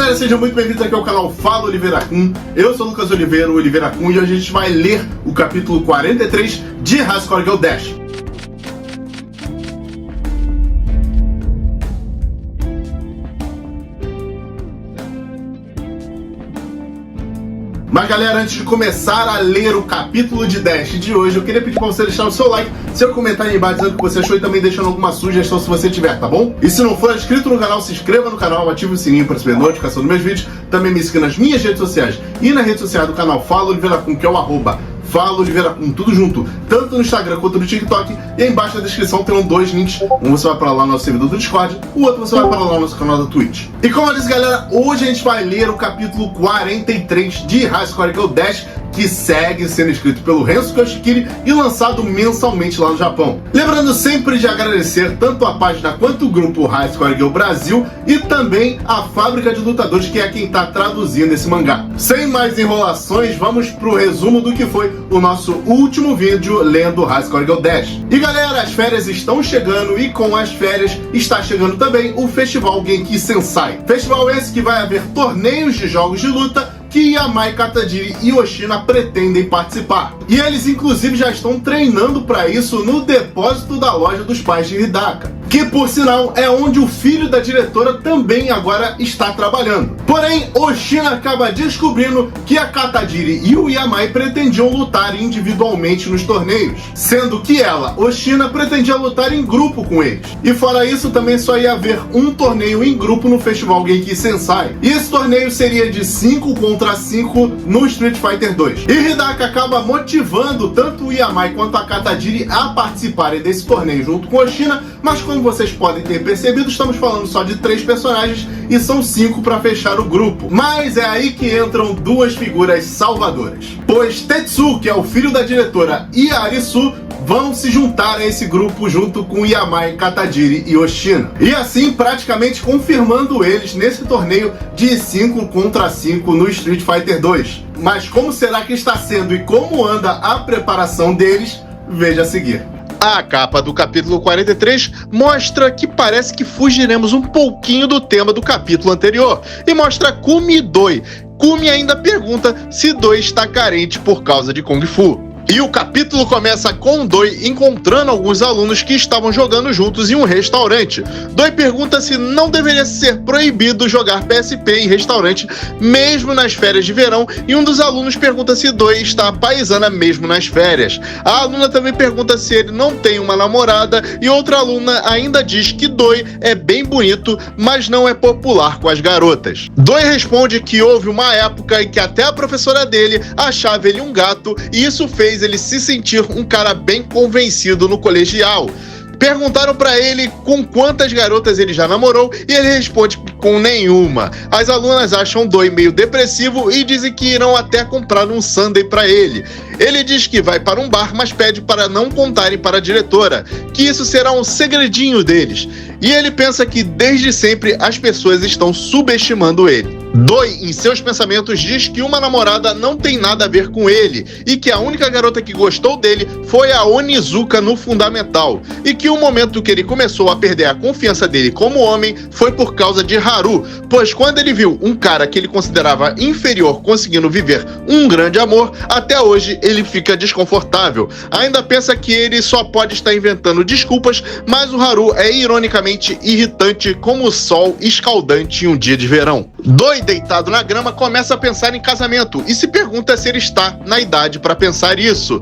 galera, sejam muito bem-vindos aqui ao canal Fala Oliveira Kun. Eu sou o Lucas Oliveira, o Oliveira Kun, e hoje a gente vai ler o capítulo 43 de High Score Girl Dash. Mas galera, antes de começar a ler o capítulo de Dash de hoje, eu queria pedir pra você deixar o seu like, seu comentário aí embaixo dizendo o que você achou e também deixando alguma sugestão se você tiver, tá bom? E se não for inscrito no canal, se inscreva no canal, ative o sininho para receber notificação dos meus vídeos, também me siga nas minhas redes sociais e na rede social do canal Fala Oliveira Kun, que é o Fala Oliveira Kun, tudo junto, tanto no Instagram quanto no TikTok, e aí embaixo na descrição tem dois links, um você vai para lá no nosso servidor do Discord, o outro você vai para lá no nosso canal da Twitch. E como eu disse, galera, hoje a gente vai ler o capítulo 43 de High Score Girl Dash, que segue sendo escrito pelo Renzo Yoshikiri e lançado mensalmente lá no Japão. Lembrando sempre de agradecer tanto a página quanto o grupo High Score Girl Brasil e também a Fábrica de Lutadores, que é quem está traduzindo esse mangá. Sem mais enrolações, vamos pro resumo do que foi o nosso último vídeo lendo High Score Girl Dash. E galera, as férias estão chegando e com as férias está chegando também o Festival Genki Sensai. Festival esse que vai haver torneios de jogos de luta que Yamai, Katajiri e Oshina pretendem participar. E eles inclusive já estão treinando para isso no depósito da loja dos pais de Hidaka, que por sinal é onde o filho da diretora também agora está trabalhando. Porém, Oshina acaba descobrindo que a Katajiri e o Yamai pretendiam lutar individualmente nos torneios, sendo que ela, Oshina, pretendia lutar em grupo com eles. E fora isso, também só ia haver um torneio em grupo no Festival Genki Sensai. E esse torneio seria de 5 contra 5 no Street Fighter 2. E Hidaka acaba motivando tanto o Yamai quanto a Katajiri a participarem desse torneio junto com Oshina, mas como vocês podem ter percebido, estamos falando só de 3 personagens e são 5 para fechar o grupo. Mas é aí que entram duas figuras salvadoras, pois Tetsu, que é o filho da diretora, e Arisu vão se juntar a esse grupo junto com Yamai, Katajiri e Oshina. E assim, praticamente confirmando eles nesse torneio de 5 contra 5 no Street Fighter 2. Mas como será que está sendo e como anda a preparação deles? Veja a seguir. A capa do capítulo 43 mostra que parece que fugiremos um pouquinho do tema do capítulo anterior e mostra Kumi e Doi. Kumi ainda pergunta se Doi está carente por causa de Kung Fu. E o capítulo começa com Doi encontrando alguns alunos que estavam jogando juntos em um restaurante. Doi pergunta se não deveria ser proibido jogar PSP em restaurante, mesmo nas férias de verão, e um dos alunos pergunta se Doi está paisana mesmo nas férias. A aluna também pergunta se ele não tem uma namorada, e outra aluna ainda diz que Doi é bem bonito, mas não é popular com as garotas. Doi responde que houve uma época em que até a professora dele achava ele um gato, e isso fez ele se sentir um cara bem convencido no colegial. Perguntaram pra ele com quantas garotas ele já namorou e ele responde que com nenhuma. As alunas acham Doi meio depressivo e dizem que irão até comprar um sundae pra ele. Ele diz que vai para um bar, mas pede para não contarem para a diretora, que isso será um segredinho deles. E ele pensa que desde sempre as pessoas estão subestimando ele. Doi, em seus pensamentos, diz que uma namorada não tem nada a ver com ele e que a única garota que gostou dele foi a Onizuka no fundamental, e que o momento que ele começou a perder a confiança dele como homem foi por causa de Haru, pois quando ele viu um cara que ele considerava inferior conseguindo viver um grande amor, até hoje ele fica desconfortável. Ainda pensa que ele só pode estar inventando desculpas, mas o Haru é ironicamente irritante como o sol escaldante em um dia de verão. Doi, deitado na grama, começa a pensar em casamento e se pergunta se ele está na idade para pensar isso.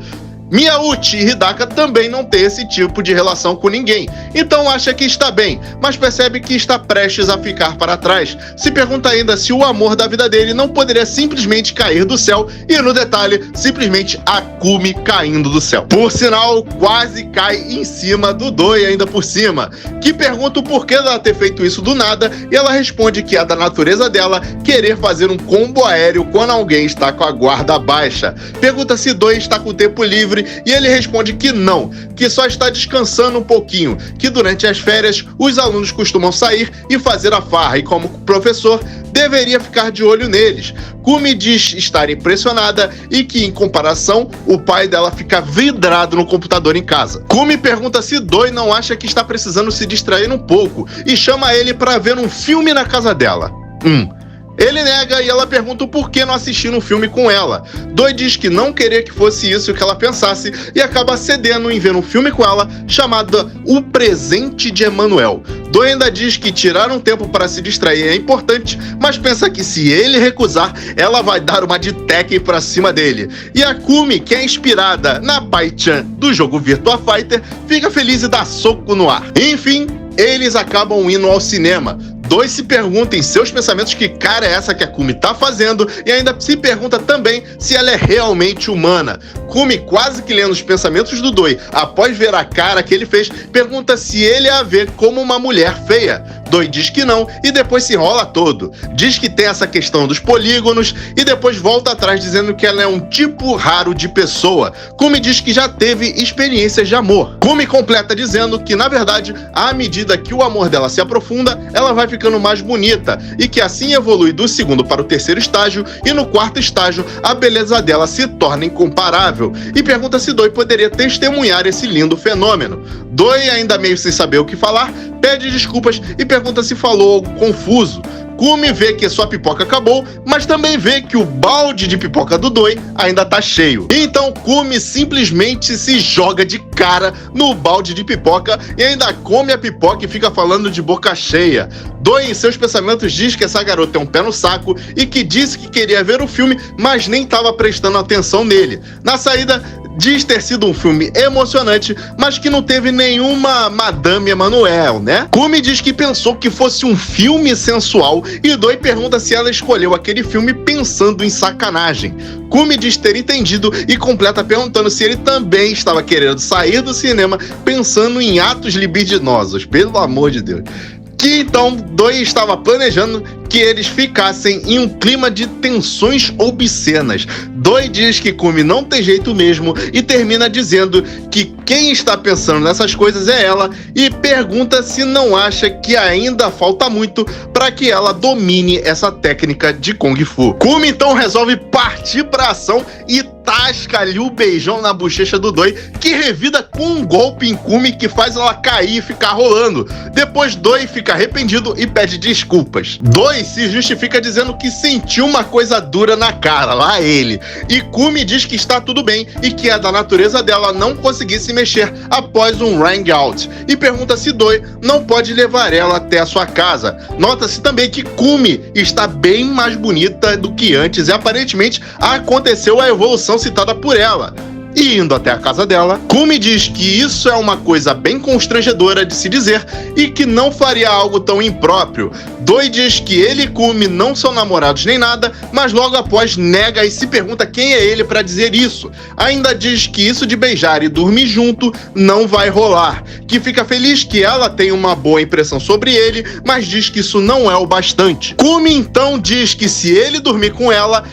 Miyauchi e Hidaka também não têm esse tipo de relação com ninguém, então acha que está bem, mas percebe que está prestes a ficar para trás. Se pergunta ainda se o amor da vida dele não poderia simplesmente cair do céu, e no detalhe, simplesmente a Kumi caindo do céu. Por sinal, quase cai em cima do Doi ainda por cima, que pergunta o porquê dela ter feito isso do nada, e ela responde que é da natureza dela querer fazer um combo aéreo quando alguém está com a guarda baixa. Pergunta se Doi está com tempo livre, e ele responde que não, que só está descansando um pouquinho, que durante as férias os alunos costumam sair e fazer a farra, e como professor deveria ficar de olho neles. Kumi diz estar impressionada e que, em comparação, o pai dela fica vidrado no computador em casa. Kumi pergunta se Doi não acha que está precisando se distrair um pouco e chama ele para ver um filme na casa dela. Ele nega e ela pergunta o porquê não assistir um filme com ela. Doi diz que não queria que fosse isso que ela pensasse e acaba cedendo em ver um filme com ela chamado O Presente de Emanuel. Doi ainda diz que tirar um tempo para se distrair é importante, mas pensa que se ele recusar, ela vai dar uma de Tekken pra cima dele. E a Kumi, que é inspirada na Pai-chan do jogo Virtua Fighter, fica feliz e dá soco no ar. Enfim, eles acabam indo ao cinema. Doi se pergunta em seus pensamentos que cara é essa que a Kumi tá fazendo e ainda se pergunta também se ela é realmente humana. Kumi, quase que lendo os pensamentos do Doi após ver a cara que ele fez, pergunta se ele a vê como uma mulher feia. Doi diz que não e depois se enrola todo. Diz que tem essa questão dos polígonos e depois volta atrás dizendo que ela é um tipo raro de pessoa. Kumi diz que já teve experiências de amor. Kumi completa dizendo que, na verdade, à medida que o amor dela se aprofunda, ela vai ficando mais bonita e que assim evolui do segundo para o terceiro estágio e no quarto estágio a beleza dela se torna incomparável. E pergunta se Doi poderia testemunhar esse lindo fenômeno. Doi, ainda meio sem saber o que falar, pede desculpas e pergunta se falou algo confuso. Kumi vê que sua pipoca acabou, mas também vê que o balde de pipoca do Doi ainda tá cheio. Então Kumi simplesmente se joga de cara no balde de pipoca e ainda come a pipoca e fica falando de boca cheia. Doi, em seus pensamentos, diz que essa garota é um pé no saco e que disse que queria ver o filme, mas nem estava prestando atenção nele. Na saída, diz ter sido um filme emocionante, mas que não teve nenhuma Madame Emanuel, né? Kumi diz que pensou que fosse um filme sensual e Doi pergunta se ela escolheu aquele filme pensando em sacanagem. Kumi diz ter entendido e completa perguntando se ele também estava querendo sair do cinema pensando em atos libidinosos, pelo amor de Deus. Que então Doi estava planejando que eles ficassem em um clima de tensões obscenas. Doi diz que Kumi não tem jeito mesmo e termina dizendo que quem está pensando nessas coisas é ela e pergunta se não acha que ainda falta muito para que ela domine essa técnica de Kung Fu. Kumi então resolve partir para ação e tasca ali o beijão na bochecha do Doi, que revida com um golpe em Kumi que faz ela cair e ficar rolando. Depois Doi fica arrependido e pede desculpas. Doi se justifica dizendo que sentiu uma coisa dura na cara, lá ele. E Kumi diz que está tudo bem e que é da natureza dela não conseguir se mexer após um hangout. E pergunta se Doi não pode levar ela até a sua casa. Nota-se também que Kumi está bem mais bonita do que antes e aparentemente aconteceu a evolução citada por ela. E indo até a casa dela, Kumi diz que isso é uma coisa bem constrangedora de se dizer e que não faria algo tão impróprio. Doi diz que ele e Kumi não são namorados nem nada, mas logo após nega e se pergunta quem é ele para dizer isso. Ainda diz que isso de beijar e dormir junto não vai rolar, que fica feliz que ela tem uma boa impressão sobre ele, mas diz que isso não é o bastante. Kumi então diz que se ele dormir com ela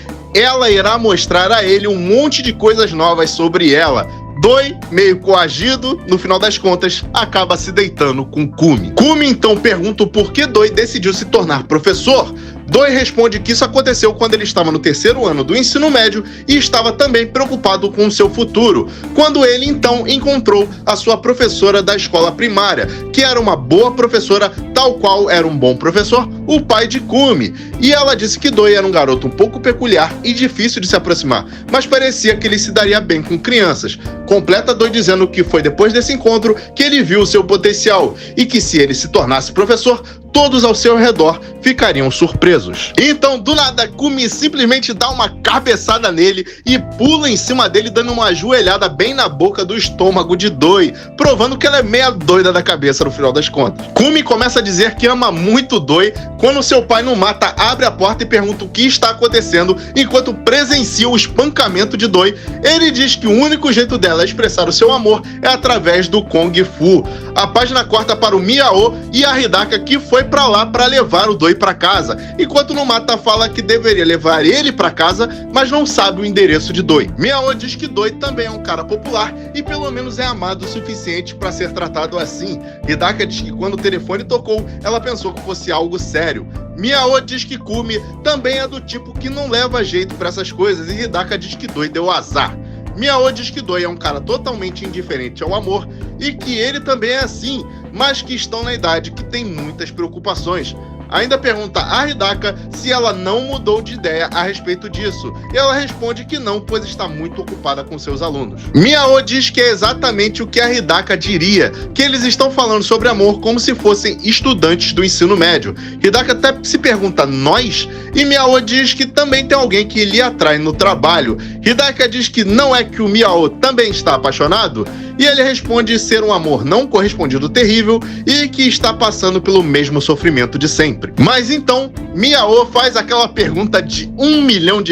irá mostrar a ele um monte de coisas novas sobre ela. Doi, meio coagido, no final das contas, acaba se deitando com Kumi. Kumi então pergunta o porquê Doi decidiu se tornar professor. Doi responde que isso aconteceu quando ele estava no terceiro ano do ensino médio e estava também preocupado com o seu futuro, quando ele então encontrou a sua professora da escola primária, que era uma boa professora, tal qual era um bom professor, o pai de Kumi. E ela disse que Doi era um garoto um pouco peculiar e difícil de se aproximar, mas parecia que ele se daria bem com crianças. Completa Doi dizendo que foi depois desse encontro que ele viu o seu potencial e que se ele se tornasse professor, todos ao seu redor ficariam surpresos. Então, do nada, Kumi simplesmente dá uma cabeçada nele e pula em cima dele, dando uma ajoelhada bem na boca do estômago de Doi, provando que ela é meia doida da cabeça no final das contas. Kumi começa a dizer que ama muito Doi quando seu pai no mata abre a porta e pergunta o que está acontecendo enquanto presencia o espancamento de Doi. Ele diz que o único jeito dela expressar o seu amor é através do Kung Fu. A página corta para o Miao e a Hidaka, que foi pra lá pra levar o Doi pra casa, enquanto Numata fala que deveria levar ele pra casa, mas não sabe o endereço de Doi. Miao diz que Doi também é um cara popular e pelo menos é amado o suficiente pra ser tratado assim. Hidaka diz que quando o telefone tocou, ela pensou que fosse algo sério. Miao diz que Kumi também é do tipo que não leva jeito pra essas coisas e Hidaka diz que Doi deu azar. Miao diz que Doi é um cara totalmente indiferente ao amor e que ele também é assim, mas que estão na idade que tem muitas preocupações. ainda pergunta a Hidaka se ela não mudou de ideia a respeito disso, e ela responde que não, pois está muito ocupada com seus alunos. Miao diz que é exatamente o que a Hidaka diria, que eles estão falando sobre amor como se fossem estudantes do ensino médio. Hidaka até se pergunta, nós? E Miao diz que também tem alguém que lhe atrai no trabalho. Hidaka diz que não é que o Miao também está apaixonado, e ele responde ser um amor não correspondido terrível e que está passando pelo mesmo sofrimento de sempre. Mas então, Miao faz aquela pergunta de R$1 milhão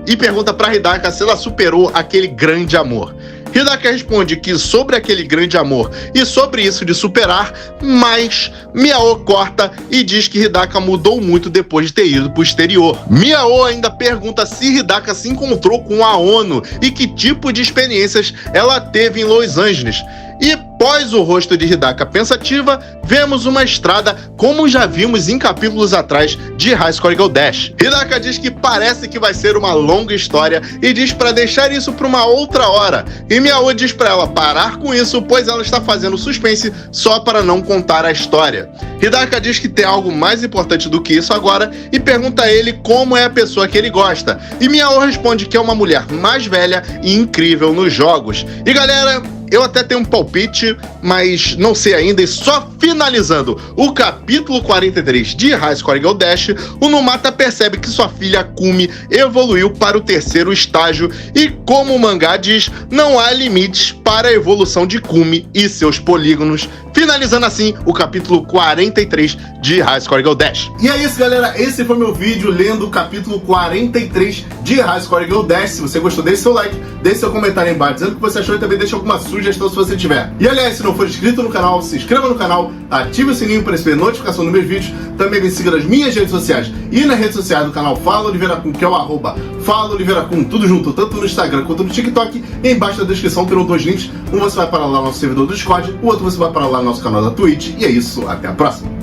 e pergunta para Hidaka se ela superou aquele grande amor. Hidaka responde que sobre aquele grande amor e sobre isso de superar, mas Miao corta e diz que Hidaka mudou muito depois de ter ido pro exterior. Miao ainda pergunta se Hidaka se encontrou com a ONU e que tipo de experiências ela teve em Los Angeles. E após o rosto de Hidaka pensativa, vemos uma estrada como já vimos em capítulos atrás de High Score Girl Dash. Hidaka diz que parece que vai ser uma longa história e diz para deixar isso para uma outra hora. E Miao diz para ela parar com isso, pois ela está fazendo suspense só para não contar a história. Hidaka diz que tem algo mais importante do que isso agora e pergunta a ele como é a pessoa que ele gosta. E Miao responde que é uma mulher mais velha e incrível nos jogos. E galera, eu até tenho um palpite, mas não sei ainda. E só finalizando o capítulo 43 de High Score Girl Dash, o Numata percebe que sua filha Kumi evoluiu para o 3º estágio e, como o mangá diz, não há limites para a evolução de Kumi e seus polígonos. Finalizando assim o capítulo 43 de High Score Girl Dash. E é isso, galera. Esse foi meu vídeo lendo o capítulo 43 de High Score Girl Dash. Se você gostou, deixe seu like, deixe seu comentário aí embaixo dizendo o que você achou e também deixe alguma sugestão se você tiver. E aliás, se não for inscrito no canal, se inscreva no canal, ative o sininho para receber notificação dos meus vídeos. Também me siga nas minhas redes sociais e nas redes sociais do canal Fala Oliveira Kun, que é o @Fala Oliveira Kun, tudo junto, tanto no Instagram quanto no TikTok. E embaixo na descrição terão 2 links. Um você vai para lá no nosso servidor do Discord, o outro você vai para lá no nosso canal da Twitch. E é isso, até a próxima.